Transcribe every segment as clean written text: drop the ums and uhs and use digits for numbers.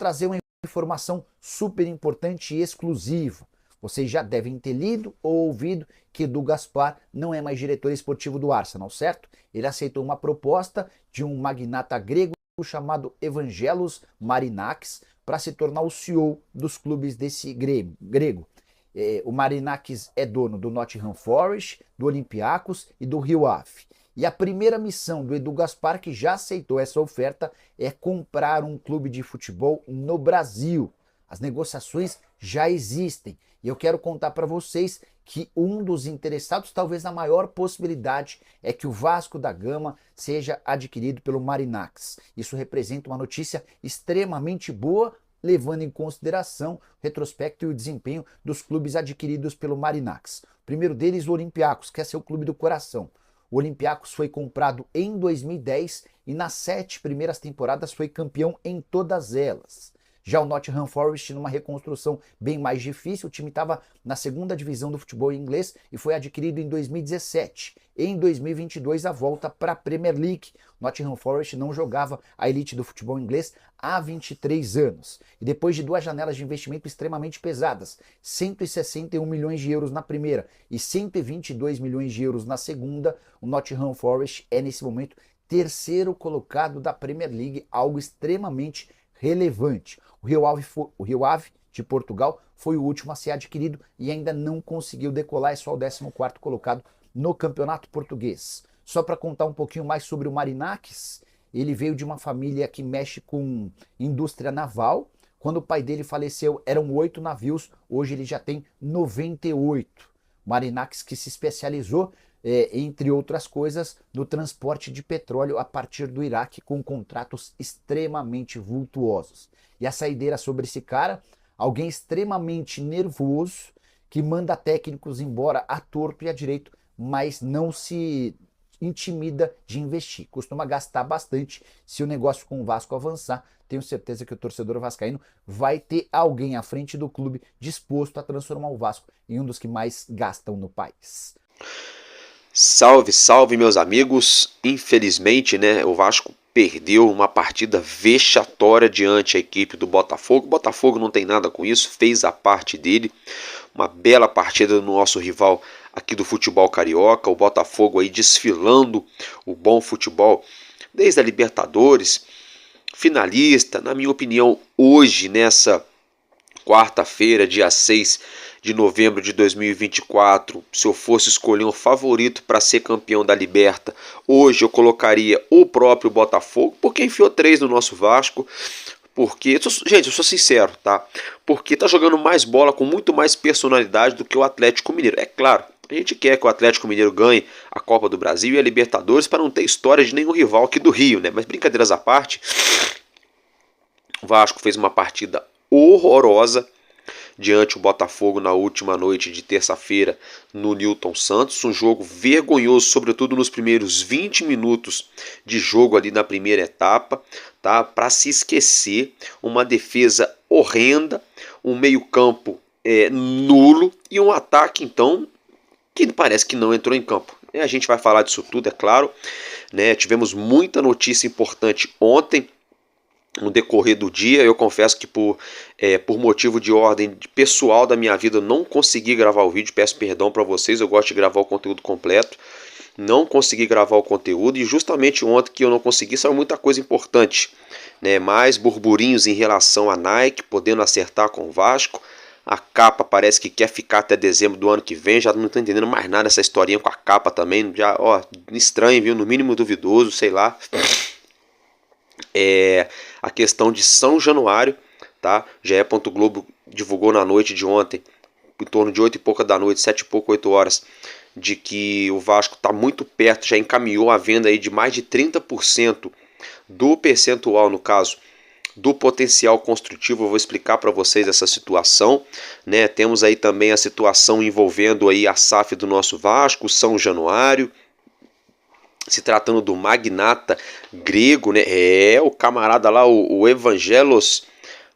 trazer uma informação super importante e exclusiva. Vocês já devem ter lido ou ouvido que Edu Gaspar não é mais diretor esportivo do Arsenal, certo? Ele aceitou uma proposta de um magnata grego chamado Evangelos Marinakis para se tornar o CEO dos clubes desse grego. O Marinakis é dono do Nottingham Forest, do Olympiacos e do Rio Ave. E a primeira missão do Edu Gaspar, que já aceitou essa oferta, é comprar um clube de futebol no Brasil. As negociações já existem e eu quero contar para vocês que um dos interessados, talvez a maior possibilidade, é que o Vasco da Gama seja adquirido pelo Marinakis. Isso representa uma notícia extremamente boa, levando em consideração o retrospecto e o desempenho dos clubes adquiridos pelo Marinakis. O primeiro deles, o Olympiacos, que é seu clube do coração. O Olympiacos foi comprado em 2010 e nas 7 primeiras temporadas foi campeão em todas elas. Já o Nottingham Forest, numa reconstrução bem mais difícil, o time estava na segunda divisão do futebol inglês e foi adquirido em 2017. Em 2022, a volta para a Premier League. O Nottingham Forest não jogava a elite do futebol inglês há 23 anos. E depois de 2 janelas de investimento extremamente pesadas, 161 milhões de euros na primeira e 122 milhões de euros na segunda, o Nottingham Forest é, nesse momento, terceiro colocado da Premier League, algo extremamente relevante. O Rio Ave de Portugal foi o último a ser adquirido e ainda não conseguiu decolar, é só o 14º colocado no campeonato português. Só para contar um pouquinho mais sobre o Marinakis, ele veio de uma família que mexe com indústria naval. Quando o pai dele faleceu, eram 8 navios, hoje ele já tem 98. Marinakis que se especializou, entre outras coisas, no transporte de petróleo a partir do Iraque, com contratos extremamente vultuosos. E a saideira sobre esse cara, alguém extremamente nervoso, que manda técnicos embora à torto e à direito, mas não se intimida de investir. Costuma gastar bastante. Se o negócio com o Vasco avançar, tenho certeza que o torcedor vascaíno vai ter alguém à frente do clube disposto a transformar o Vasco em um dos que mais gastam no país. Salve, salve, meus amigos. Infelizmente, o Vasco perdeu uma partida vexatória diante a equipe do Botafogo. O Botafogo não tem nada com isso, fez a parte dele. Uma bela partida do nosso rival aqui do futebol carioca. O Botafogo aí desfilando o bom futebol desde a Libertadores. Finalista, na minha opinião, hoje, nessa quarta-feira, dia 6 de novembro de 2024, se eu fosse escolher um favorito para ser campeão da Liberta, hoje eu colocaria o próprio Botafogo, porque enfiou 3 no nosso Vasco, porque, gente, eu sou sincero, tá? Porque tá jogando mais bola com muito mais personalidade do que o Atlético Mineiro. É claro, a gente quer que o Atlético Mineiro ganhe a Copa do Brasil e a Libertadores para não ter história de nenhum rival aqui do Rio, né? Mas brincadeiras à parte, o Vasco fez uma partida horrorosa diante o Botafogo na última noite de terça-feira no Newton Santos, um jogo vergonhoso, sobretudo nos primeiros 20 minutos de jogo ali na primeira etapa, tá? Para se esquecer, uma defesa horrenda, um meio-campo nulo e um ataque então que parece que não entrou em campo. A gente vai falar disso tudo, é claro, né? Tivemos muita notícia importante ontem. No decorrer do dia, eu confesso que por motivo de ordem pessoal da minha vida eu não consegui gravar o vídeo, peço perdão para vocês, eu gosto de gravar o conteúdo completo, não consegui gravar o conteúdo e justamente ontem que eu não consegui saiu muita coisa importante, né? Mais burburinhos em relação a Nike, podendo acertar com o Vasco, a capa parece que quer ficar até dezembro do ano que vem, já não estou entendendo mais nada essa historinha com a capa também, já, estranho, viu? No mínimo duvidoso, sei lá. A questão de São Januário, tá? GE. Globo divulgou na noite de ontem, em torno de 8 e pouca da noite, 7 e pouco, 8 horas, de que o Vasco está muito perto, já encaminhou a venda aí de mais de 30% do percentual, no caso, do potencial construtivo. Eu vou explicar para vocês essa situação, né? Temos aí também a situação envolvendo aí a SAF do nosso Vasco, São Januário, se tratando do magnata grego, né? O camarada lá, o Evangelos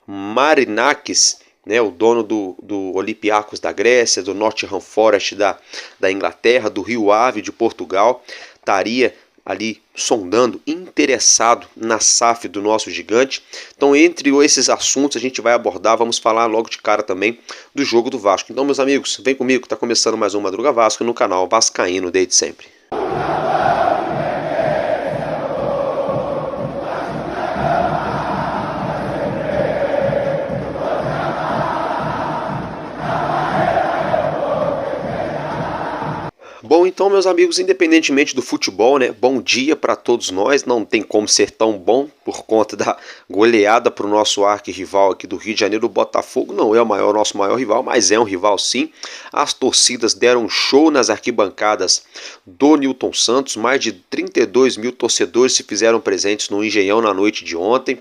Marinakis, né? O dono do Olympiacos da Grécia, do Nottingham Forest da Inglaterra, do Rio Ave de Portugal, estaria ali sondando, interessado na SAF do nosso gigante. Então, entre esses assuntos a gente vai abordar, vamos falar logo de cara também do jogo do Vasco. Então, meus amigos, vem comigo, está começando mais um Madruga Vasco no canal Vascaíno desde sempre. Bom, então, meus amigos, independentemente do futebol, né? Bom dia para todos nós. Não tem como ser tão bom por conta da goleada para o nosso arquirrival aqui do Rio de Janeiro. O Botafogo não é o nosso maior rival, mas é um rival sim. As torcidas deram show nas arquibancadas do Newton Santos. Mais de 32 mil torcedores se fizeram presentes no Engenhão na noite de ontem.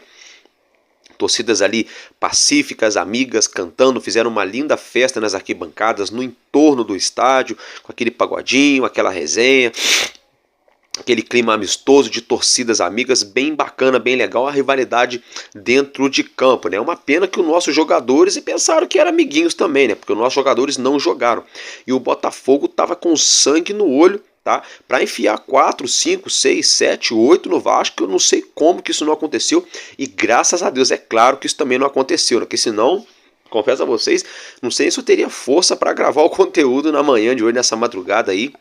Torcidas ali pacíficas, amigas, cantando, fizeram uma linda festa nas arquibancadas, no entorno do estádio, com aquele pagodinho, aquela resenha, aquele clima amistoso de torcidas amigas, bem bacana, bem legal, a rivalidade dentro de campo, né? Uma pena que os nossos jogadores, e pensaram que eram amiguinhos também, né? Porque os nossos jogadores não jogaram. E o Botafogo estava com sangue no olho, tá? Para enfiar 4, 5, 6, 7, 8 no Vasco. Eu não sei como que isso não aconteceu, e graças a Deus, é claro que isso também não aconteceu, né? Porque senão, confesso a vocês, não sei se eu teria força para gravar o conteúdo na manhã de hoje, nessa madrugada aí.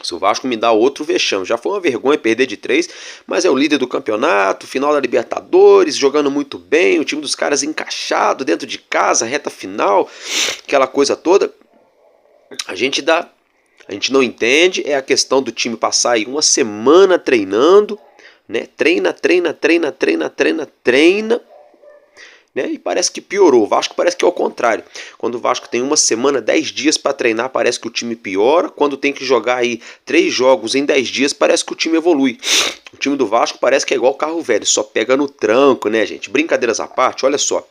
Se o Vasco me dá outro vexame, já foi uma vergonha perder de 3, mas é o líder do campeonato, final da Libertadores, jogando muito bem, o time dos caras encaixado dentro de casa, reta final, aquela coisa toda. A gente não entende, é a questão do time passar aí uma semana treinando, né? Treina, né? E parece que piorou. O Vasco parece que é o contrário. Quando o Vasco tem uma semana, 10 dias para treinar, parece que o time piora. Quando tem que jogar aí 3 jogos em 10 dias, parece que o time evolui. O time do Vasco parece que é igual carro velho, só pega no tranco, né, gente? Brincadeiras à parte, olha só.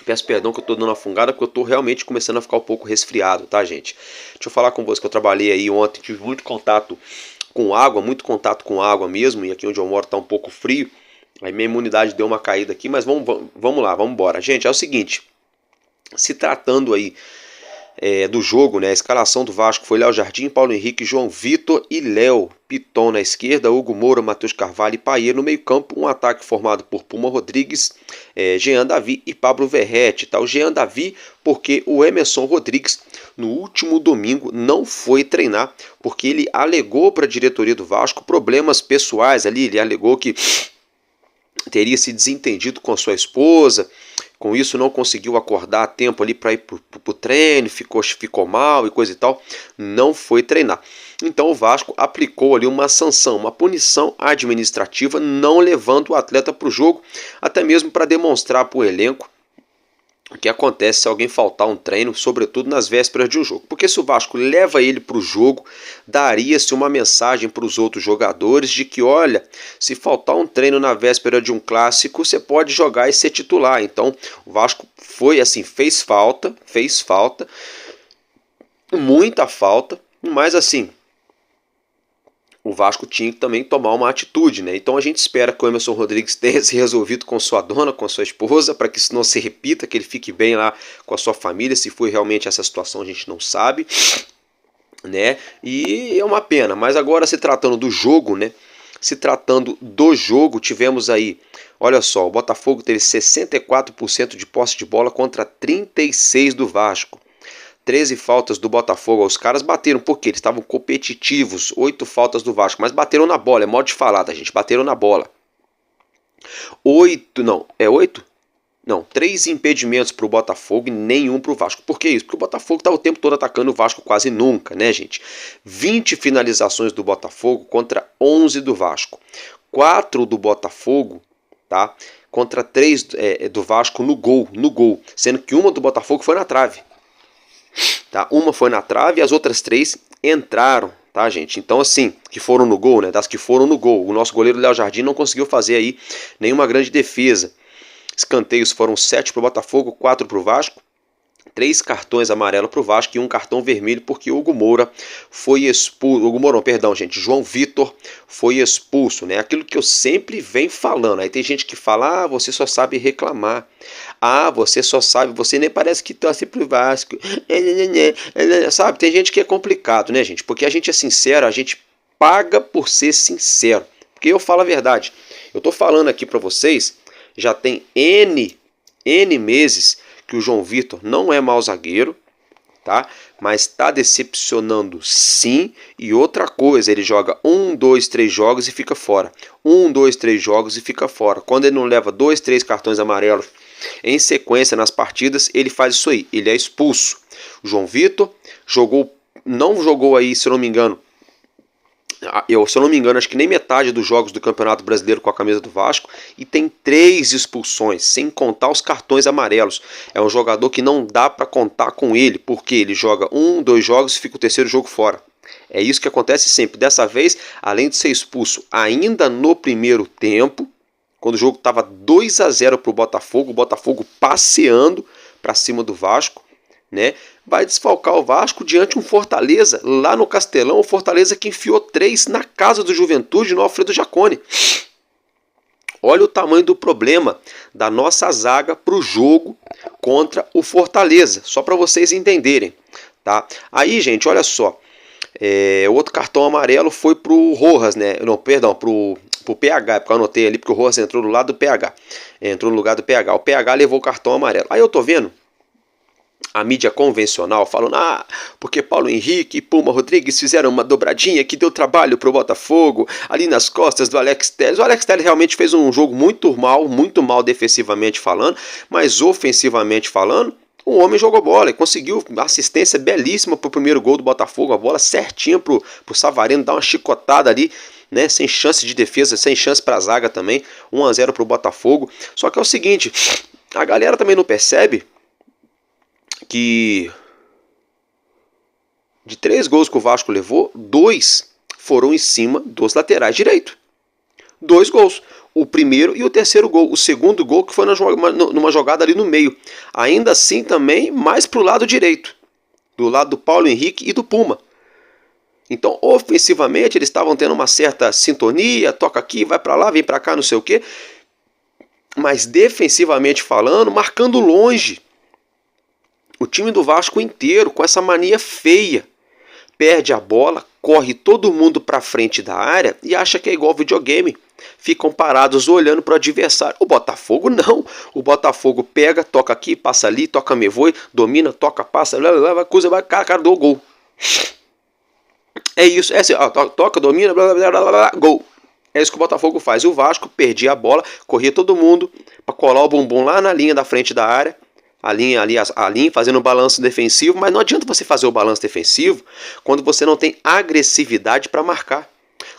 Peço perdão que eu tô dando uma fungada, porque eu tô realmente começando a ficar um pouco resfriado, tá, gente? Deixa eu falar com vocês que eu trabalhei aí ontem, tive muito contato com água mesmo, e aqui onde eu moro tá um pouco frio. Aí minha imunidade deu uma caída aqui, mas vamos lá, vamos embora. Gente, é o seguinte, se tratando aí do jogo, né, a escalação do Vasco foi Léo Jardim, Paulo Henrique, João Vitor e Léo Piton na esquerda, Hugo Moura, Matheus Carvalho e Paier no meio campo, um ataque formado por Puma Rodrigues, Jean Davi e Pablo Verrete, tá? O Jean Davi porque o Emerson Rodrigues no último domingo não foi treinar, porque ele alegou para a diretoria do Vasco problemas pessoais ali, ele alegou que teria se desentendido com a sua esposa, com isso não conseguiu acordar a tempo ali para ir para o treino, ficou mal e coisa e tal, não foi treinar. Então o Vasco aplicou ali uma sanção, uma punição administrativa, não levando o atleta para o jogo, até mesmo para demonstrar para o elenco o que acontece se alguém faltar um treino, sobretudo nas vésperas de um jogo. Porque se o Vasco leva ele para o jogo, daria-se uma mensagem para os outros jogadores de que, olha, se faltar um treino na véspera de um clássico, você pode jogar e ser titular. Então o Vasco foi assim, fez falta, muita falta, mas assim, o Vasco tinha que também tomar uma atitude, né? Então a gente espera que o Emerson Rodrigues tenha se resolvido com sua dona, com sua esposa, para que isso não se repita, que ele fique bem lá com a sua família. Se foi realmente essa situação, a gente não sabe, né? E é uma pena, mas agora se tratando do jogo, né? Se tratando do jogo, tivemos aí, olha só, o Botafogo teve 64% de posse de bola contra 36% do Vasco. 13 faltas do Botafogo, os caras bateram, porque eles estavam competitivos, 8 faltas do Vasco, mas bateram na bola, é modo de falar, tá, gente? Bateram na bola. 3 impedimentos para o Botafogo e nenhum para o Vasco. Por que isso? Porque o Botafogo está o tempo todo atacando o Vasco quase nunca, né, gente? 20 finalizações do Botafogo contra 11 do Vasco. 4 do Botafogo, tá? Contra 3 do Vasco no gol, sendo que uma do Botafogo foi na trave. Tá? Uma foi na trave e as outras 3 entraram, tá, gente? Então, assim, que foram no gol, né? Das que foram no gol. O nosso goleiro Léo Jardim não conseguiu fazer aí nenhuma grande defesa. Escanteios foram 7 para o Botafogo, 4 para o Vasco. 3 cartões amarelos para o Vasco e 1 cartão vermelho porque Hugo Moura foi expulso. João Vitor foi expulso, né? Aquilo que eu sempre venho falando. Aí tem gente que fala, você só sabe reclamar. Você nem parece que torce pro Vasco. Sabe, tem gente que é complicado, né, gente? Porque a gente é sincero, a gente paga por ser sincero. Porque eu falo a verdade. Eu tô falando aqui para vocês, já tem N meses que o João Vitor não é mau zagueiro, tá? Mas está decepcionando sim. E outra coisa, ele joga 1, 2, 3 jogos e fica fora. 1, 2, 3 jogos e fica fora. Quando ele não leva 2, 3 cartões amarelos em sequência nas partidas, ele faz isso aí, ele é expulso. O João Vitor não jogou aí, se eu não me engano, acho que nem metade dos jogos do Campeonato Brasileiro com a camisa do Vasco, e tem 3 expulsões, sem contar os cartões amarelos. É um jogador que não dá para contar com ele, porque ele joga 1, 2 jogos e fica o terceiro jogo fora. É isso que acontece sempre. Dessa vez, além de ser expulso ainda no primeiro tempo, quando o jogo estava 2-0 para o Botafogo passeando para cima do Vasco, né? Vai desfalcar o Vasco diante de um Fortaleza lá no Castelão, o Fortaleza que enfiou 3 na casa do Juventude no Alfredo Jaconi. Olha o tamanho do problema da nossa zaga para o jogo contra o Fortaleza, só para vocês entenderem, tá? Aí, gente, olha só, o outro cartão amarelo foi pro Rojas, né? Não, perdão, pro PH, porque eu anotei ali, porque o Rojas entrou do lado do PH. Entrou no lugar do PH. O PH levou o cartão amarelo. Aí eu tô vendo a mídia convencional falando, porque Paulo Henrique e Puma Rodrigues fizeram uma dobradinha que deu trabalho pro Botafogo, ali nas costas do Alex Telles. O Alex Telles realmente fez um jogo muito mal defensivamente falando, mas ofensivamente falando, o homem jogou bola e conseguiu assistência belíssima pro primeiro gol do Botafogo, a bola certinha pro Savarino dar uma chicotada ali, né, sem chance de defesa, sem chance para a zaga também, 1-0 pro Botafogo. Só que é o seguinte, a galera também não percebe que de 3 gols que o Vasco levou, 2 foram em cima dos laterais direito. 2 gols. O primeiro e o terceiro gol. O segundo gol que foi numa jogada ali no meio. Ainda assim também mais pro lado direito. Do lado do Paulo Henrique e do Puma. Então, ofensivamente, eles estavam tendo uma certa sintonia. Toca aqui, vai para lá, vem para cá, não sei o quê. Mas defensivamente falando, marcando longe. O time do Vasco inteiro com essa mania feia. Perde a bola, corre todo mundo para frente da área e acha que é igual videogame. Ficam parados olhando para o adversário. O Botafogo não. O Botafogo pega, toca aqui, passa ali, toca me voe, domina, toca, passa, coisa, vai, cara, deu gol. É isso, é assim, toca, domina, gol. É isso que o Botafogo faz. E o Vasco perdia a bola, corria todo mundo para colar o bumbum lá na linha da frente da área. A linha fazendo um balanço defensivo, mas não adianta você fazer o balanço defensivo quando você não tem agressividade para marcar.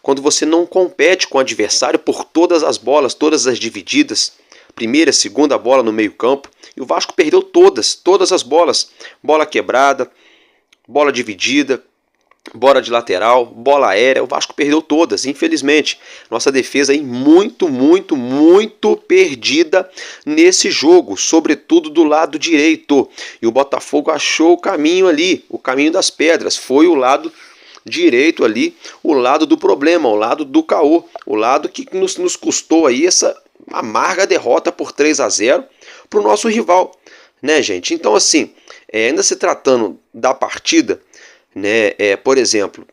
Quando você não compete com o adversário por todas as bolas, todas as divididas, primeira, segunda bola no meio campo, e o Vasco perdeu todas as bolas, bola quebrada, bola dividida, bola de lateral, bola aérea, o Vasco perdeu todas, infelizmente. Nossa defesa aí muito perdida nesse jogo, sobretudo do lado direito. E o Botafogo achou o caminho ali, o caminho das pedras, foi o lado direito ali, o lado do problema, o lado do caô, o lado que nos custou aí essa amarga derrota por 3-0 para o nosso rival, né, gente? Então, assim, ainda se tratando da partida, né, por exemplo,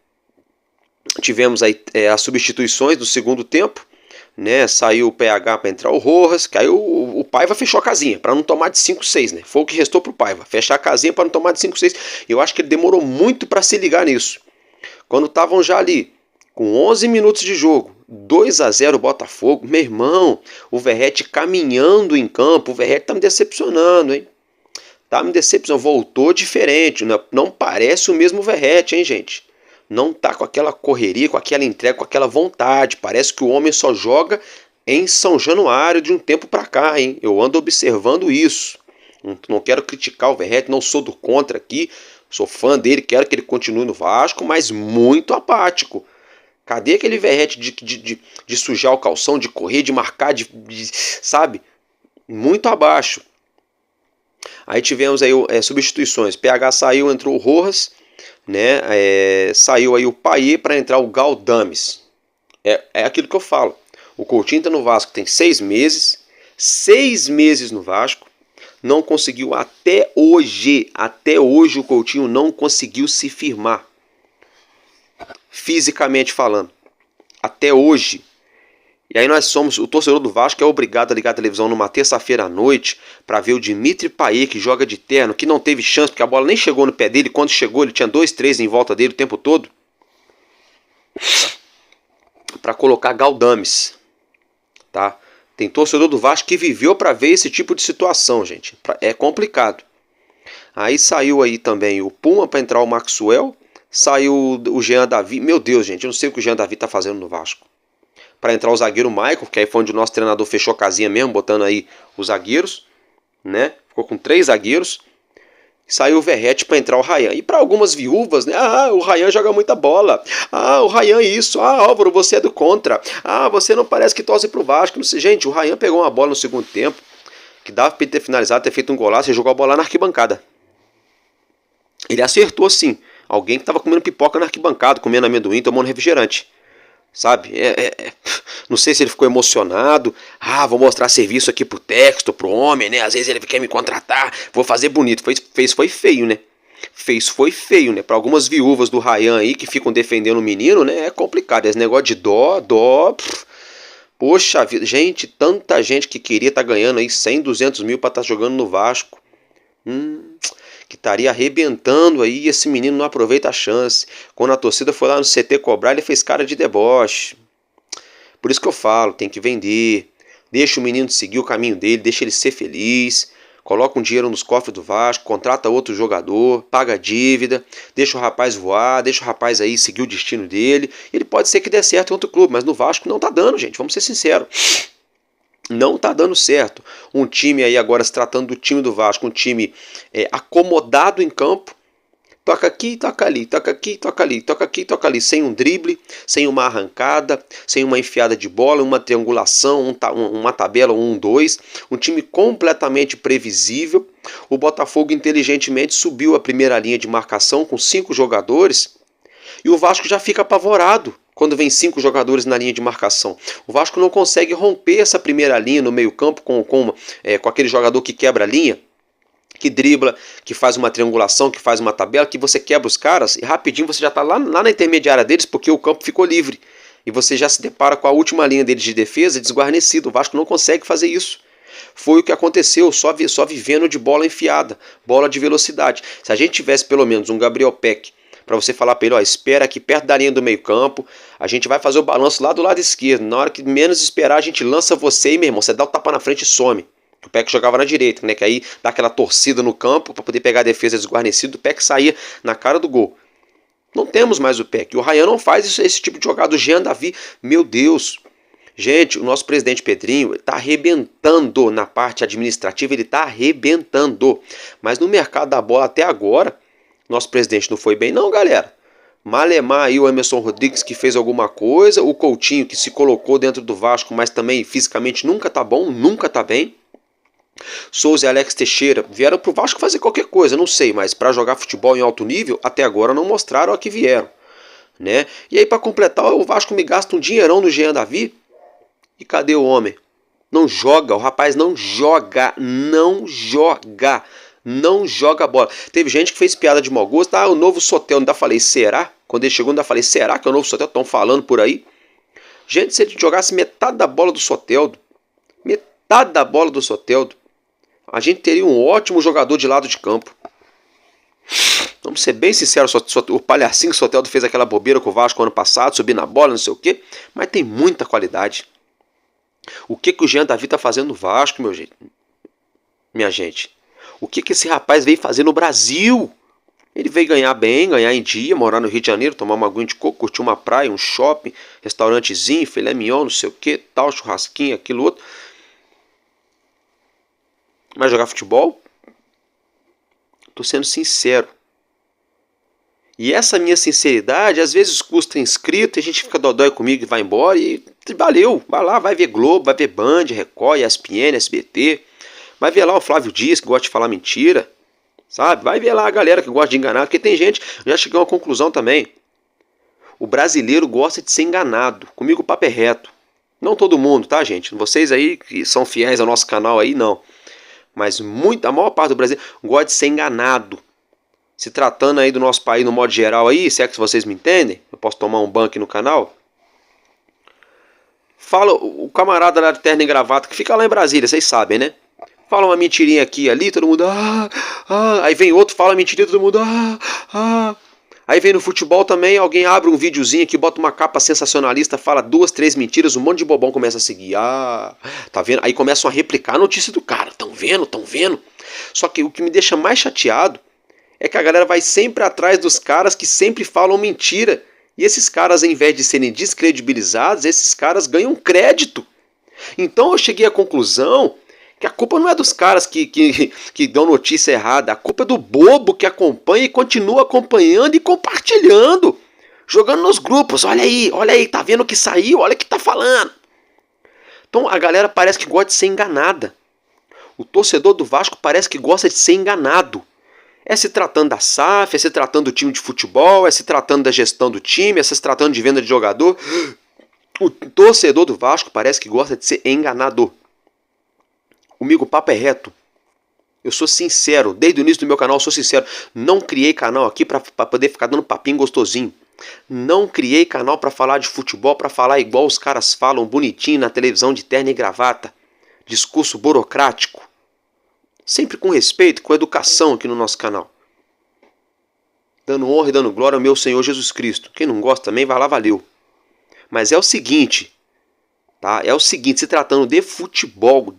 tivemos aí as substituições do segundo tempo, né, saiu o PH para entrar o Rojas, caiu o Paiva, fechou a casinha para não tomar de 5-6, né? Foi o que restou pro Paiva, fechar a casinha para não tomar de 5-6. Eu acho que ele demorou muito para se ligar nisso. Quando estavam já ali com 11 minutos de jogo, 2-0 Botafogo, meu irmão, o Verratti caminhando em campo, o Verratti tá me decepcionando, hein? Tá me decepcionando, voltou diferente, não parece o mesmo Verratti, hein, gente? Não tá com aquela correria, com aquela entrega, com aquela vontade. Parece que o homem só joga em São Januário de um tempo pra cá, hein? Eu ando observando isso. Não quero criticar o Verratti, não sou do contra aqui. Sou fã dele, quero que ele continue no Vasco, mas muito apático. Cadê aquele Verratti de sujar o calção, de correr, de marcar, sabe? Muito abaixo. Aí tivemos aí substituições. PH saiu, entrou o Rojas, né? Saiu aí o Payet para entrar o Galdames. É aquilo que eu falo. O Coutinho está no Vasco, tem 6 meses. 6 meses no Vasco. Não conseguiu até hoje o Coutinho não conseguiu se firmar. fisicamente falando. Até hoje. E aí o torcedor do Vasco é obrigado a ligar a televisão numa terça-feira à noite para ver o Dimitri Payet, que joga de terno, que não teve chance, porque a bola nem chegou no pé dele. Quando chegou, ele tinha 2, 3 em volta dele o tempo todo. Para colocar Galdames, tá? Tem torcedor do Vasco que viveu para ver esse tipo de situação, gente. É complicado. Aí saiu aí também o Puma para entrar o Maxwell. Saiu o Jean Davi. Meu Deus, gente, eu não sei o que o Jean Davi tá fazendo no Vasco. Para entrar o zagueiro Michael, que aí foi onde o nosso treinador fechou a casinha mesmo, botando aí os zagueiros, né? Ficou com 3 zagueiros. Saiu o Verratti para entrar o Ryan. E para algumas viúvas, né? Ah, o Ryan joga muita bola. Ah, o Ryan isso. Ah, Álvaro, você é do contra. Ah, você não parece que torce pro Vasco. Não sei. Gente, o Ryan pegou uma bola no segundo tempo que dava para ele ter finalizado, ter feito um golaço e jogou a bola na arquibancada. Ele acertou sim. Alguém que estava comendo pipoca na arquibancada, comendo amendoim, tomando refrigerante. Sabe? Não sei se ele ficou emocionado. Ah, vou mostrar serviço aqui pro texto, pro homem, né? Às vezes ele quer me contratar, vou fazer bonito. Foi feio, né? Foi feio, né? Para algumas viúvas do Ryan aí que ficam defendendo o menino, né? É complicado. Esse negócio de dó. Poxa vida, gente, tanta gente que queria estar ganhando aí 100, 200 mil para estar jogando no Vasco. Que estaria arrebentando aí e esse menino não aproveita a chance. Quando a torcida foi lá no CT cobrar, ele fez cara de deboche. Por isso que eu falo, tem que vender. Deixa o menino seguir o caminho dele, deixa ele ser feliz. Coloca um dinheiro nos cofres do Vasco, contrata outro jogador, paga a dívida, deixa o rapaz voar, deixa o rapaz aí seguir o destino dele. Ele pode ser que dê certo em outro clube, mas no Vasco não tá dando, gente, vamos ser sinceros. Não tá dando certo. Um time aí agora, se tratando do time do Vasco, um time acomodado em campo, toca aqui, toca ali, toca aqui, toca ali, toca aqui, toca ali, sem um drible, sem uma arrancada, sem uma enfiada de bola, uma triangulação, uma tabela, 1-2, um time completamente previsível. O Botafogo inteligentemente subiu a primeira linha de marcação com 5 jogadores e o Vasco já fica apavorado quando vem 5 jogadores na linha de marcação. O Vasco não consegue romper essa primeira linha no meio campo com aquele jogador que quebra a linha, que dribla, que faz uma triangulação, que faz uma tabela, que você quebra os caras e rapidinho você já está lá na intermediária deles porque o campo ficou livre. E você já se depara com a última linha deles de defesa desguarnecida. O Vasco não consegue fazer isso. Foi o que aconteceu, só vivendo de bola enfiada, bola de velocidade. Se a gente tivesse pelo menos um Gabriel Peck, para você falar para ele, ó, espera aqui perto da linha do meio campo, a gente vai fazer o balanço lá do lado esquerdo, na hora que menos esperar a gente lança você e meu irmão, você dá o tapa na frente e some. O Peck jogava na direita, né, que aí dá aquela torcida no campo para poder pegar a defesa desguarnecida, o Peck saía na cara do gol. Não temos mais o Peck, o Ryan não faz esse tipo de jogada, o Jean Davi, meu Deus. Gente, o nosso presidente Pedrinho está arrebentando na parte administrativa, ele está arrebentando, mas no mercado da bola até agora, nosso presidente não foi bem não, galera. Malemar aí o Emerson Rodrigues que fez alguma coisa, o Coutinho que se colocou dentro do Vasco, mas também fisicamente nunca tá bom, nunca tá bem. Souza e Alex Teixeira vieram pro Vasco fazer qualquer coisa, não sei, mas para jogar futebol em alto nível, até agora não mostraram a que vieram, né? E aí para completar, o Vasco me gasta um dinheirão no Jean Davi. E cadê o homem? Não joga, o rapaz não joga. Não joga bola. Teve gente que fez piada de mau gosto. Ah, o novo Soteldo. Ainda falei, será? Quando ele chegou, ainda falei, será que é o novo Soteldo? Estão falando por aí. Gente, se ele jogasse metade da bola do Soteldo, a gente teria um ótimo jogador de lado de campo. Vamos ser bem sinceros, o palhacinho Soteldo fez aquela bobeira com o Vasco ano passado, subir na bola, não sei o quê, mas tem muita qualidade. O que o Jean Davi está fazendo no Vasco, minha gente? O que esse rapaz veio fazer no Brasil? Ele veio ganhar bem, ganhar em dia, morar no Rio de Janeiro, tomar uma aguinha de coco, curtir uma praia, um shopping, restaurantezinho, filé mignon, não sei o que, tal, churrasquinho, aquilo outro. Mas jogar futebol? Tô sendo sincero. E essa minha sinceridade, às vezes custa inscrito, e a gente fica dodói comigo e vai embora, e valeu, vai lá, vai ver Globo, vai ver Band, Record, ESPN, SBT, vai ver lá o Flávio Dias, que gosta de falar mentira, sabe? Vai ver lá a galera que gosta de enganar, porque tem gente, já cheguei a uma conclusão também, o brasileiro gosta de ser enganado, comigo o papo é reto, não todo mundo, tá gente? Vocês aí que são fiéis ao nosso canal aí, não, mas a maior parte do brasileiro gosta de ser enganado. se tratando aí do nosso país no modo geral aí, se é que vocês me entendem, eu posso tomar um banho aqui no canal. Fala o camarada lá de terno e gravata, que fica lá em Brasília, vocês sabem, né? Fala uma mentirinha aqui ali, todo mundo, aí vem outro, fala mentirinha, todo mundo, Aí vem no futebol também, alguém abre um videozinho aqui, bota uma capa sensacionalista, fala 2, 3 mentiras, um monte de bobão começa a seguir. Tá vendo? Aí começam a replicar a notícia do cara. Tão vendo? Só que o que me deixa mais chateado é que a galera vai sempre atrás dos caras que sempre falam mentira. E esses caras, ao invés de serem descredibilizados, esses caras ganham crédito. Então eu cheguei à conclusão que a culpa não é dos caras que dão notícia errada. A culpa é do bobo que acompanha e continua acompanhando e compartilhando. Jogando nos grupos. Olha aí, tá vendo o que saiu? Olha o que tá falando. Então a galera parece que gosta de ser enganada. O torcedor do Vasco parece que gosta de ser enganado. É se tratando da SAF, é se tratando do time de futebol, é se tratando da gestão do time, é se tratando de venda de jogador. O torcedor do Vasco parece que gosta de ser enganado. Comigo o papo é reto. Eu sou sincero, desde o início do meu canal eu sou sincero. Não criei canal aqui para poder ficar dando papinho gostosinho. Não criei canal para falar de futebol, para falar igual os caras falam, bonitinho na televisão de terno e gravata. Discurso burocrático. Sempre com respeito, com educação aqui no nosso canal. Dando honra e dando glória ao meu Senhor Jesus Cristo. Quem não gosta também, vai lá, valeu. Mas é o seguinte, tá? É o seguinte, se tratando de futebol,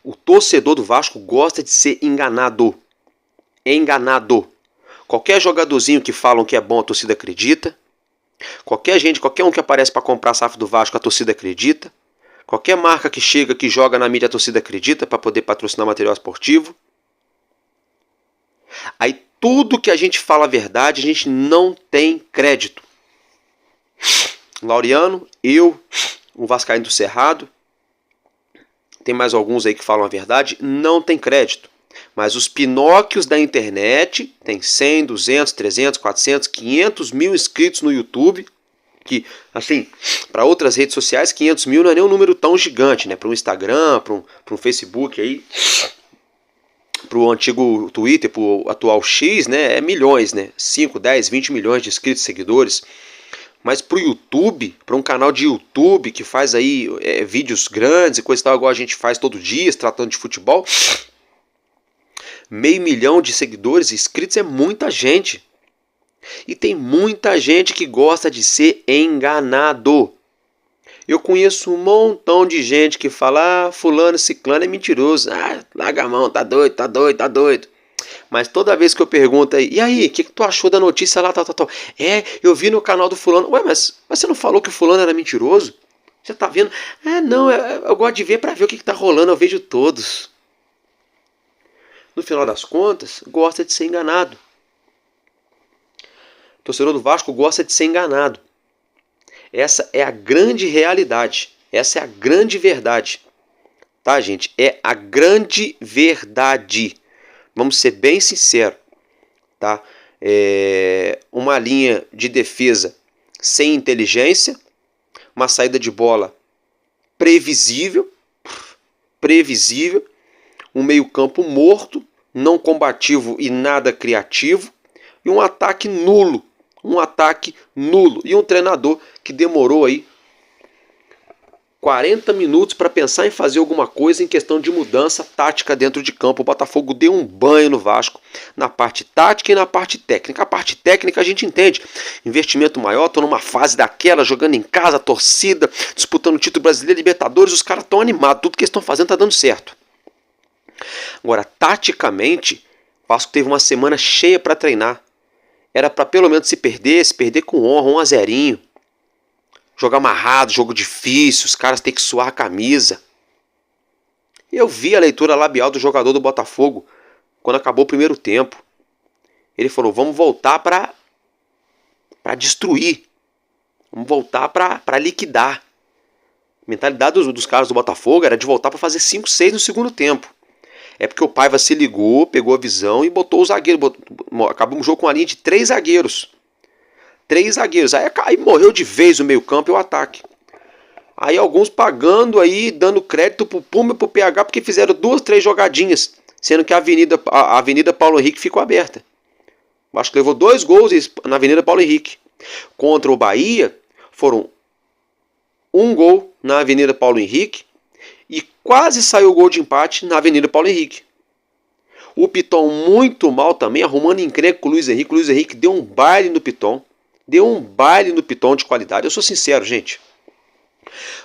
o torcedor do Vasco gosta de ser enganado. Qualquer jogadorzinho que falam que é bom, a torcida acredita. Qualquer um que aparece para comprar a SAF do Vasco, a torcida acredita. Qualquer marca que chega, que joga na mídia, a torcida acredita para poder patrocinar material esportivo. Aí tudo que a gente fala a verdade, a gente não tem crédito. Laureano, eu, o Vascaíno do Cerrado, tem mais alguns aí que falam a verdade, não tem crédito. Mas os Pinóquios da internet tem 100, 200, 300, 400, 500 mil inscritos no YouTube. Que, assim, para outras redes sociais, 500 mil não é nem um número tão gigante, né? Para um Instagram, para um Facebook aí, para o antigo Twitter, para o atual X, né? É milhões, né? 5, 10, 20 milhões de inscritos, seguidores. Mas para o YouTube, para um canal de YouTube que faz aí vídeos grandes e coisa e tal, igual a gente faz todo dia, se tratando de futebol, 500 mil de seguidores, inscritos é muita gente. E tem muita gente que gosta de ser enganado. Eu conheço um montão de gente que fala, fulano, ciclano é mentiroso. Larga a mão, tá doido. Mas toda vez que eu pergunto aí, e aí, o que tu achou da notícia lá, tal. Eu vi no canal do fulano. Ué, mas você não falou que o fulano era mentiroso? Você tá vendo? Não, eu gosto de ver pra ver o que tá rolando, eu vejo todos. No final das contas, gosta de ser enganado. O torcedor do Vasco gosta de ser enganado. Essa é a grande realidade. Essa é a grande verdade. Tá, gente? É a grande verdade. Vamos ser bem sinceros. Tá? Uma linha de defesa sem inteligência. Uma saída de bola previsível. Um meio-campo morto, não combativo e nada criativo. E um ataque nulo. E um treinador que demorou aí 40 minutos para pensar em fazer alguma coisa em questão de mudança tática dentro de campo. O Botafogo deu um banho no Vasco na parte tática e na parte técnica. A parte técnica a gente entende. Investimento maior, tô numa fase daquela, jogando em casa, torcida, disputando o título brasileiro, Libertadores, os caras estão animados, tudo que eles estão fazendo tá dando certo. Agora, taticamente, o Vasco teve uma semana cheia para treinar. Era para pelo menos se perder com honra, 1-0. Jogo amarrado, jogo difícil, os caras têm que suar a camisa. Eu vi a leitura labial do jogador do Botafogo quando acabou o primeiro tempo. Ele falou, vamos voltar para destruir. Vamos voltar para liquidar. A mentalidade dos caras do Botafogo era de voltar para fazer 5-6 no segundo tempo. É porque o Paiva se ligou, pegou a visão e botou o zagueiro. Acabou um jogo com a linha de 3 zagueiros. 3 zagueiros. Aí morreu de vez o meio-campo e o ataque. Aí alguns pagando aí, dando crédito pro Puma e pro PH, porque fizeram 2, 3 jogadinhas sendo que a Avenida Paulo Henrique ficou aberta. O Vasco levou 2 gols na Avenida Paulo Henrique. Contra o Bahia, foram 1 gol na Avenida Paulo Henrique e quase saiu o gol de empate na Avenida Paulo Henrique. O Piton muito mal também, arrumando encrenca com o Luiz Henrique. O Luiz Henrique deu um baile no Piton. Deu um baile no Piton de qualidade. Eu sou sincero, gente.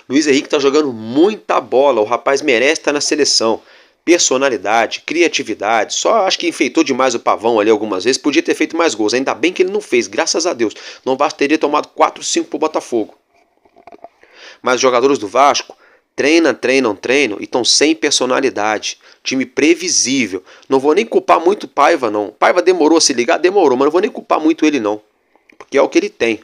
Luiz Henrique está jogando muita bola. O rapaz merece estar na seleção. Personalidade, criatividade. Só acho que enfeitou demais o pavão ali algumas vezes. Podia ter feito mais gols. Ainda bem que ele não fez, graças a Deus. Não Vasco teria tomado 4, 5 para o Botafogo. Mas os jogadores do Vasco treinam e estão sem personalidade. Time previsível. Não vou nem culpar muito Paiva, não. Paiva demorou a se ligar? Demorou, mas não vou nem culpar muito ele, não. Porque é o que ele tem.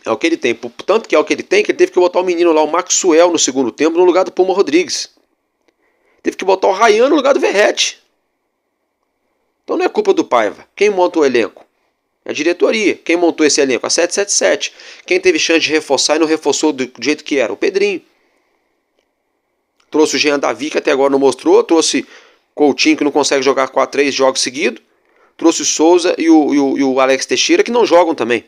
É o que ele tem. Tanto que é o que ele tem, que ele teve que botar o menino lá, o Maxwell, no segundo tempo, no lugar do Puma Rodrigues. Teve que botar o Ryan no lugar do Verratti. Então não é culpa do Paiva. Quem monta o elenco? É a diretoria. Quem montou esse elenco? A 777. Quem teve chance de reforçar e não reforçou do jeito que era? O Pedrinho. Trouxe o Jean Davi, que até agora não mostrou. Trouxe Coutinho, que não consegue jogar 3 jogos seguidos. Trouxe o Souza e o Alex Teixeira, que não jogam também.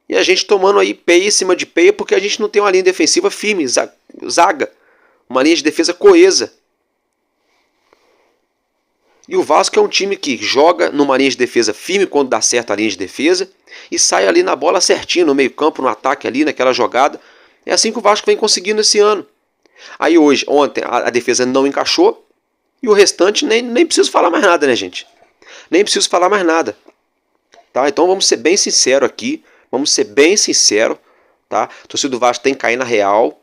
E a gente tomando aí peia em cima de peia, porque a gente não tem uma linha defensiva firme, zaga. Uma linha de defesa coesa. E o Vasco é um time que joga numa linha de defesa firme quando dá certo a linha de defesa e sai ali na bola certinho, no meio campo, no ataque ali, naquela jogada. É assim que o Vasco vem conseguindo esse ano. Aí ontem a defesa não encaixou e o restante nem preciso falar mais nada, né, gente? Nem preciso falar mais nada. Tá? Então vamos ser bem sinceros aqui. Vamos ser bem sinceros. Tá? A torcida do Vasco tem que cair na real.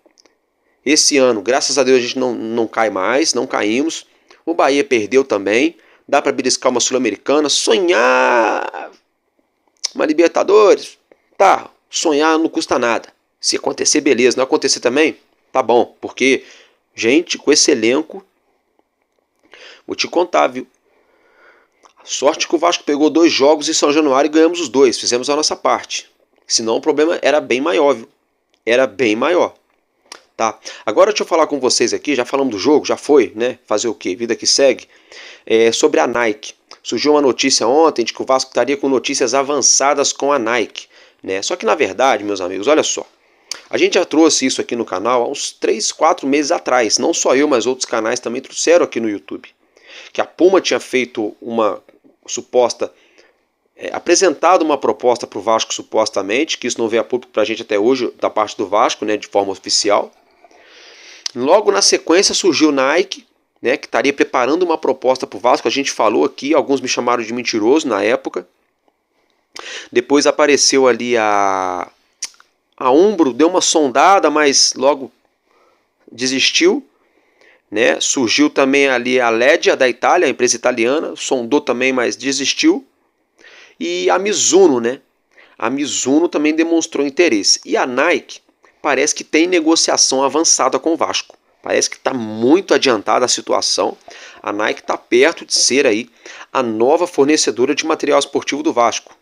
Esse ano, graças a Deus, a gente não cai mais, não caímos. O Bahia perdeu também. Dá para beliscar uma Sul-Americana. Sonhar uma Libertadores. Tá, sonhar não custa nada. Se acontecer, beleza. Não acontecer também, tá bom. Porque, gente, com esse elenco, vou te contar, viu? Sorte que o Vasco pegou 2 jogos em São Januário e ganhamos os 2. Fizemos a nossa parte. Senão o problema era bem maior, viu? Era bem maior. Tá? Agora deixa eu falar com vocês aqui. Já falamos do jogo, já foi, né? Fazer o quê? Vida que segue. Sobre a Nike. Surgiu uma notícia ontem de que o Vasco estaria com notícias avançadas com a Nike. Né? Só que na verdade, meus amigos, olha só. A gente já trouxe isso aqui no canal há uns 3, 4 meses atrás. Não só eu, mas outros canais também trouxeram aqui no YouTube. Que a Puma tinha feito uma suposta, apresentado uma proposta para o Vasco supostamente, que isso não veio a público para a gente até hoje, da parte do Vasco, né, de forma oficial. Logo na sequência surgiu o Nike, né, que estaria preparando uma proposta para o Vasco, a gente falou aqui, alguns me chamaram de mentiroso na época. Depois apareceu ali a Umbro, deu uma sondada, mas logo desistiu. Né? Surgiu também ali a Ledia da Itália, a empresa italiana, sondou também, mas desistiu. E a Mizuno, né? A Mizuno também demonstrou interesse. E a Nike parece que tem negociação avançada com o Vasco. Parece que está muito adiantada a situação. A Nike está perto de ser aí a nova fornecedora de material esportivo do Vasco.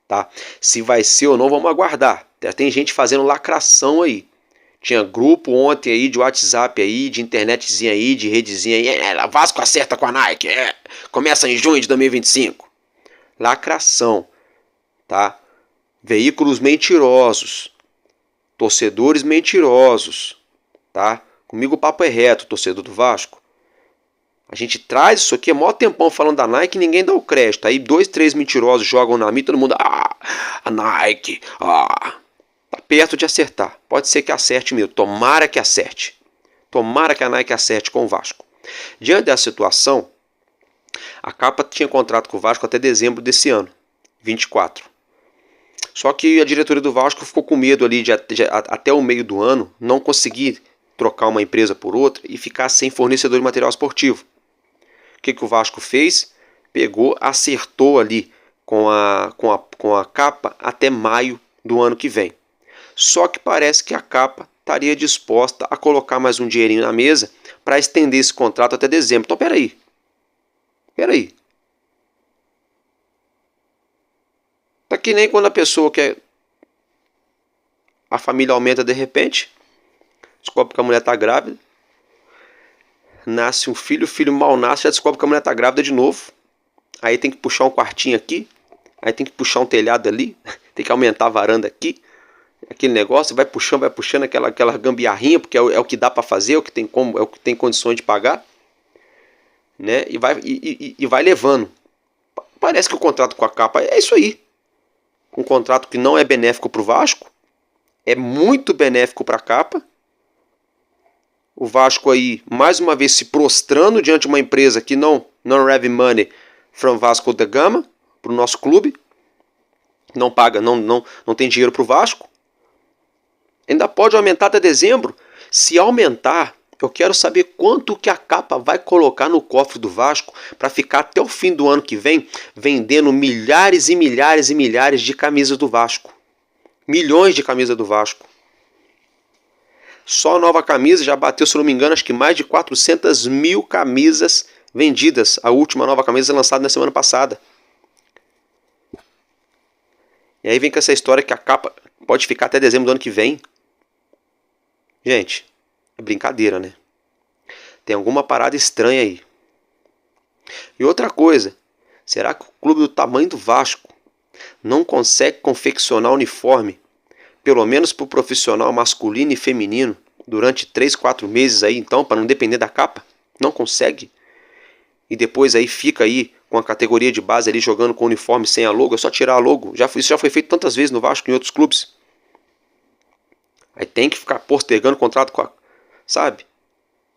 Tá? Se vai ser ou não, vamos aguardar. Tem gente fazendo lacração aí. Tinha grupo ontem aí de WhatsApp aí, de internetzinha aí, de redezinha aí. Vasco acerta com a Nike. Começa em junho de 2025. Lacração. Tá? Veículos mentirosos. Torcedores mentirosos. Tá? Comigo o papo é reto, torcedor do Vasco. A gente traz isso aqui, é maior tempão falando da Nike e ninguém dá o crédito. Aí 2, 3 mentirosos jogam na mídia, todo mundo... a Nike... Tá perto de acertar. Pode ser que acerte mesmo. Tomara que acerte. Tomara que a Nike acerte com o Vasco. Diante dessa situação, a Capa tinha contrato com o Vasco até dezembro desse ano, 24. Só que a diretoria do Vasco ficou com medo ali de até o meio do ano não conseguir trocar uma empresa por outra e ficar sem fornecedor de material esportivo. O que o Vasco fez? Pegou, acertou ali com a Capa até maio do ano que vem. Só que parece que a Capa estaria disposta a colocar mais um dinheirinho na mesa para estender esse contrato até dezembro. Então, peraí. Tá que nem quando a pessoa quer... A família aumenta de repente, descobre que a mulher está grávida. nasce um filho, o filho mal nasce, já descobre que a mulher tá grávida de novo. Aí tem que puxar um quartinho aqui, aí tem que puxar um telhado ali, tem que aumentar a varanda aqui, aquele negócio, vai puxando aquela gambiarrinha, porque é o que dá para fazer, é o que tem condições de pagar, né? E vai levando. Parece que o contrato com a capa é isso aí. Um contrato que não é benéfico para o Vasco, é muito benéfico para a capa. O Vasco aí, mais uma vez, se prostrando diante de uma empresa que não have money from Vasco da Gama, para o nosso clube. Não paga, não tem dinheiro para o Vasco. Ainda pode aumentar até dezembro. Se aumentar, eu quero saber quanto que a capa vai colocar no cofre do Vasco para ficar até o fim do ano que vem vendendo milhares e milhares e milhares de camisas do Vasco. Milhões de camisas do Vasco. Só a nova camisa já bateu, se não me engano, acho que mais de 400 mil camisas vendidas. A última nova camisa lançada na semana passada. E aí vem com essa história que a capa pode ficar até dezembro do ano que vem. Gente, é brincadeira, né? Tem alguma parada estranha aí. E outra coisa, será que o clube do tamanho do Vasco não consegue confeccionar uniforme, pelo menos para o profissional masculino e feminino, durante 3, 4 meses aí, então, para não depender da capa? Não consegue? E depois aí fica aí com a categoria de base ali jogando com uniforme sem a logo, é só tirar a logo. Isso já foi feito tantas vezes no Vasco e em outros clubes. Aí tem que ficar postergando o contrato com a... Sabe?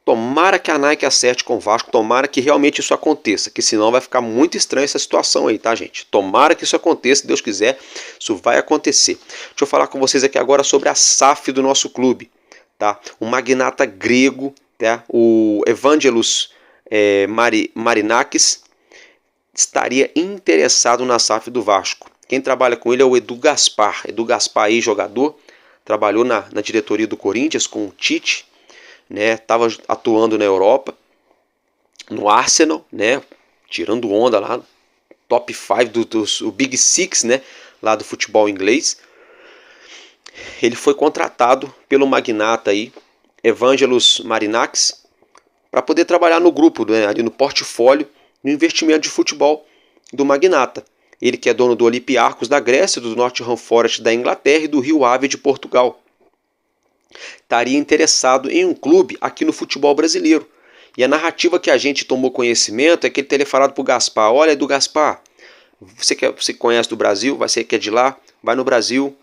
Tomara que a Nike acerte com o Vasco, tomara que realmente isso aconteça, que senão vai ficar muito estranha essa situação aí, tá, gente? Tomara que isso aconteça, se Deus quiser, isso vai acontecer. Deixa eu falar com vocês aqui agora sobre a SAF do nosso clube, tá? Um magnata grego, tá? O Evangelos Marinakis, estaria interessado na SAF do Vasco. Quem trabalha com ele é o Edu Gaspar. Edu Gaspar aí, jogador, trabalhou na diretoria do Corinthians com o Tite, né? Tava atuando na Europa, no Arsenal, né? Tirando onda lá, top 5 o Big Six, né? Lá do futebol inglês. Ele foi contratado pelo magnata aí, Evangelos Marinakis, para poder trabalhar no grupo, né? Ali no portfólio, no investimento de futebol do magnata. Ele que é dono do Olympiacos da Grécia, do Nottingham Forest da Inglaterra e do Rio Ave de Portugal. Estaria interessado em um clube aqui no futebol brasileiro. E a narrativa que a gente tomou conhecimento é que ele teria falado para o Gaspar: olha, do Gaspar, você conhece do Brasil, você que é de lá, vai no Brasil,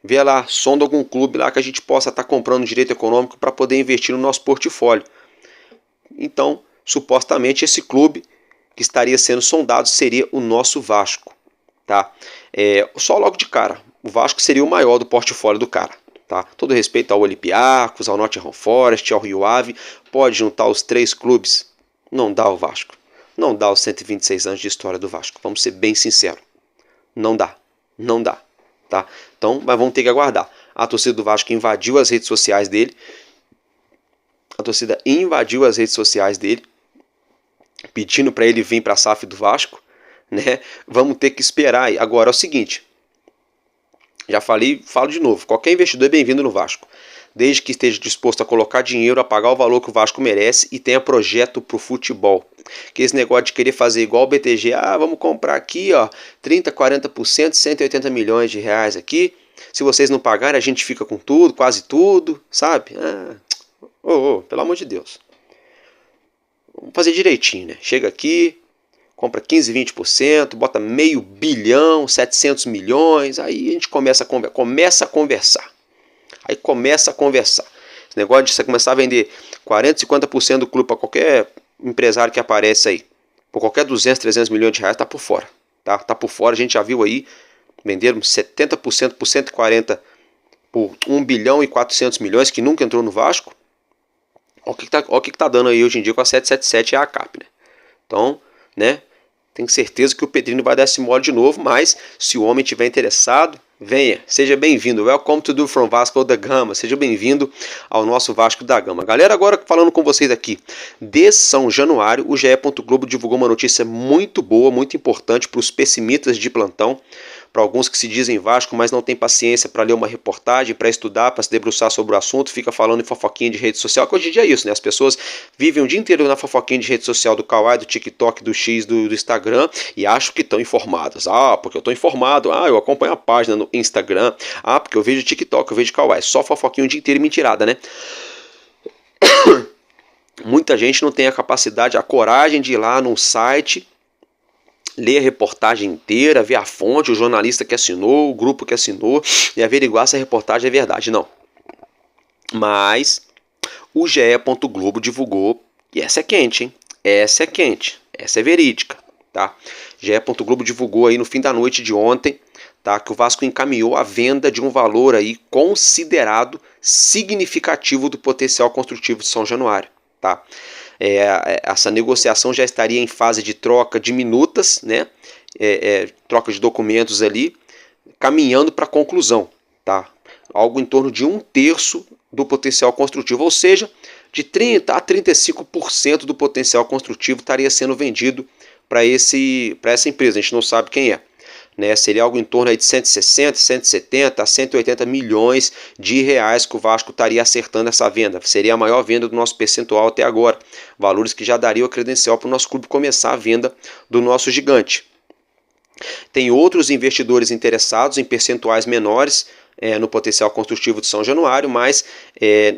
vê lá, sonda algum clube lá que a gente possa estar comprando direito econômico para poder investir no nosso portfólio. Então, supostamente esse clube que estaria sendo sondado seria o nosso Vasco, tá? Só logo de cara, o Vasco seria o maior do portfólio do cara, tá? Todo respeito ao Olympiacos, ao Nottingham Forest, ao Rio Ave, pode juntar os 3 clubes, não dá o Vasco, não dá os 126 anos de história do Vasco, vamos ser bem sinceros, não dá, tá? Então, mas vamos ter que aguardar. A torcida do Vasco invadiu as redes sociais dele, pedindo para ele vir para a SAF do Vasco, né? Vamos ter que esperar. Agora é o seguinte, já falo de novo, qualquer investidor é bem-vindo no Vasco, desde que esteja disposto a colocar dinheiro, a pagar o valor que o Vasco merece e tenha projeto para o futebol. Que esse negócio de querer fazer igual o BTG, vamos comprar aqui, ó, 30%, 40%, 180 milhões de reais aqui, se vocês não pagarem a gente fica com tudo, quase tudo, sabe? Pelo amor de Deus. Vamos fazer direitinho, né? Chega aqui, compra 15, 20%, bota meio bilhão, 700 milhões, aí a gente começa a conversar. Esse negócio de você começar a vender 40, 50% do clube para qualquer empresário que aparece aí, por qualquer 200, 300 milhões de reais, tá por fora. Tá por fora, a gente já viu aí, venderam 70% por 140 por 1 bilhão e 400 milhões, que nunca entrou no Vasco. Olha o que tá dando aí hoje em dia com a 777 e a ACAP, né? Então, né? Tenho certeza que o Pedrinho vai dar esse mole de novo, mas se o homem estiver interessado, venha, seja bem-vindo. Welcome to do From Vasco da Gama. Seja bem-vindo ao nosso Vasco da Gama. Galera, agora falando com vocês aqui, de São Januário, o GE. Globo divulgou uma notícia muito boa, muito importante para os pessimistas de plantão, Para alguns que se dizem Vasco, mas não tem paciência para ler uma reportagem, para estudar, para se debruçar sobre o assunto, fica falando em fofoquinha de rede social, que hoje em dia é isso, né? As pessoas vivem o dia inteiro na fofoquinha de rede social do Kawaii, do TikTok, do X, do Instagram, e acham que estão informadas. Ah, porque eu estou informado. Ah, eu acompanho a página no Instagram. Ah, porque eu vejo TikTok, eu vejo Kawaii. Só fofoquinha o dia inteiro e mentirada, né? Muita gente não tem a capacidade, a coragem de ir lá num site, ler a reportagem inteira, ver a fonte, o jornalista que assinou, o grupo que assinou e averiguar se a reportagem é verdade. Não. Mas o GE. Globo divulgou, e essa é quente, hein? Essa é quente, essa é verídica, tá? GE. Globo divulgou aí no fim da noite de ontem, tá, que o Vasco encaminhou a venda de um valor aí considerado significativo do potencial construtivo de São Januário, tá? Essa negociação já estaria em fase de troca de minutas, né? Troca de documentos ali, caminhando para a conclusão, tá? Algo em torno de 1/3 do potencial construtivo, ou seja, de 30% a 35% do potencial construtivo estaria sendo vendido para essa empresa. A gente não sabe quem é, né? Seria algo em torno aí de 160, 170 a 180 milhões de reais que o Vasco estaria acertando essa venda. Seria a maior venda do nosso percentual até agora. Valores que já dariam a credencial para o nosso clube começar a venda do nosso gigante. Tem outros investidores interessados em percentuais menores no potencial construtivo de São Januário, mas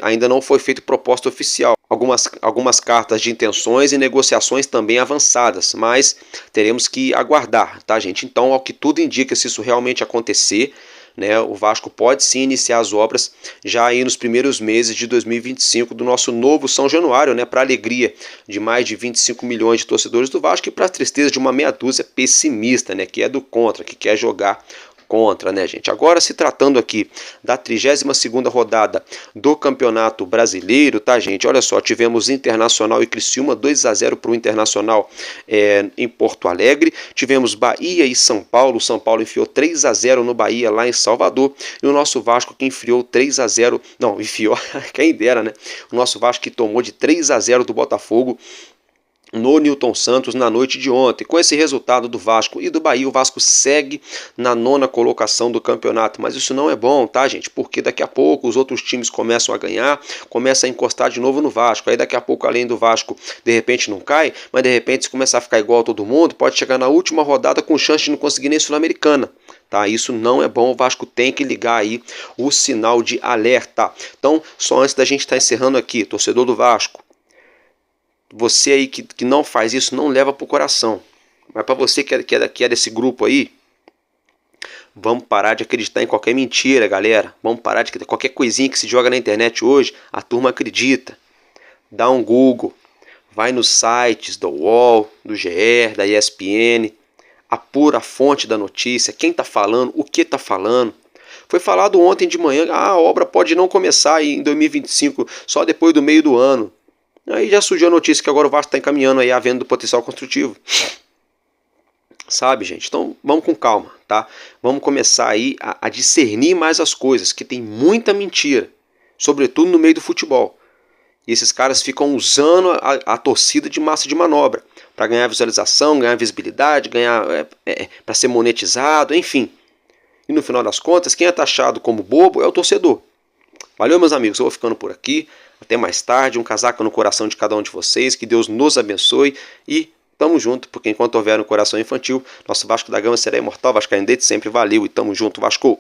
ainda não foi feita proposta oficial. Algumas cartas de intenções e negociações também avançadas, mas teremos que aguardar, tá, gente? Então, ao que tudo indica, se isso realmente acontecer, né, o Vasco pode sim iniciar as obras já aí nos primeiros meses de 2025 do nosso novo São Januário, né, para a alegria de mais de 25 milhões de torcedores do Vasco e para a tristeza de uma meia dúzia pessimista, né, que é do contra, que quer jogar contra, né, gente? Agora, se tratando aqui da 32ª rodada do Campeonato Brasileiro, tá, gente? Olha só, tivemos Internacional e Criciúma, 2-0 para o Internacional em Porto Alegre. Tivemos Bahia e São Paulo. São Paulo enfiou 3-0 no Bahia, lá em Salvador. E o nosso Vasco que enfiou 3-0, não, enfiou, quem dera, né? O nosso Vasco que tomou de 3-0 do Botafogo no Newton Santos na noite de ontem. Com esse resultado do Vasco e do Bahia, o Vasco segue na 9ª colocação do campeonato, mas isso não é bom, tá, gente? Porque daqui a pouco os outros times começam a ganhar, começam a encostar de novo no Vasco, aí daqui a pouco, além do Vasco, de repente não cai, mas de repente se começar a ficar igual a todo mundo, pode chegar na última rodada com chance de não conseguir nem Sul-Americana. Tá, isso não é bom, o Vasco tem que ligar aí o sinal de alerta. Então, só antes da gente estar encerrando aqui, torcedor do Vasco, você aí que não faz isso, não leva pro coração. Mas para você que é desse grupo aí, vamos parar de acreditar em qualquer mentira, galera. Vamos parar de acreditar. Qualquer coisinha que se joga na internet hoje, a turma acredita. Dá um Google, vai nos sites do UOL, do GE, da ESPN, apura a fonte da notícia, quem tá falando, o que tá falando. Foi falado ontem de manhã, a obra pode não começar aí em 2025, só depois do meio do ano. Aí já surgiu a notícia que agora o Vasco está encaminhando aí a venda do potencial construtivo. Sabe, gente? Então vamos com calma, tá? Vamos começar aí a discernir mais as coisas, que tem muita mentira, sobretudo no meio do futebol. E esses caras ficam usando a torcida de massa de manobra para ganhar visualização, ganhar visibilidade, ganhar para ser monetizado, enfim. E no final das contas, quem é taxado como bobo é o torcedor. Valeu, meus amigos, eu vou ficando por aqui. Até mais tarde, um casaco no coração de cada um de vocês, que Deus nos abençoe e tamo junto, porque enquanto houver um coração infantil, nosso Vasco da Gama será imortal, vascaíno desde sempre, valeu e tamo junto, Vasco!